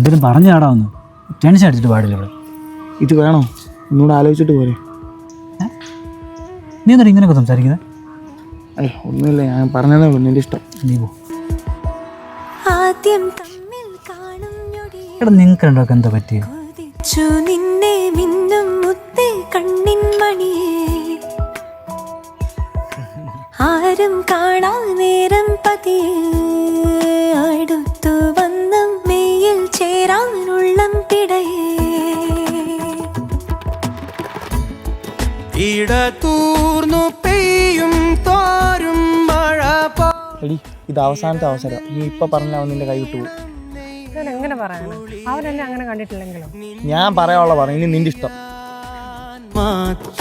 എന്തെങ്കിലും പറഞ്ഞു ചാടാവുന്നു. ടെൻഷൻ അടിച്ചിട്ട് പാടില്ല ഇവിടെ. ഇത് വേണോ? ഒന്നുകൂടെ ആലോചിച്ചിട്ട് പോരെ. നീ എന്താ ഇങ്ങനെയൊക്കെ സംസാരിക്കുന്നത്? അയ്യോ ഒന്നുമില്ല, ഞാൻ പറഞ്ഞതേ ഉള്ളൂ, നിൻ്റെ ഇഷ്ടം. നീ പോ. എടാ നിങ്ങൾക്ക് രണ്ടൊക്കെ എന്താ പറ്റിയത്? നിന്നെ മിന്നും മുത്തേ കണ്ണിൻ മണിയേ, ആരും കാണാ നേരം പതിയെ അടുത്തു വന്ന മെയ്യിൽ ചേരാനുള്ളം പിടയേ. ഇടതൂർന്നു പെയ്യും തോരും മഴ. എടി ഇത് അവസാനത്തെ അവസരം, നീ ഇപ്പം പറഞ്ഞാൽ അവൻ നിൻ്റെ കൈ വിട്ടു പോകും. ഞാൻ എങ്ങനെ പറയണം? അവനെന്നെ അങ്ങനെ കണ്ടിട്ടില്ലെങ്കിലും ഞാൻ പറയാനുള്ള പറഞ്ഞു, ഇനി നിൻ്റെ ഇഷ്ടം. മാത്രം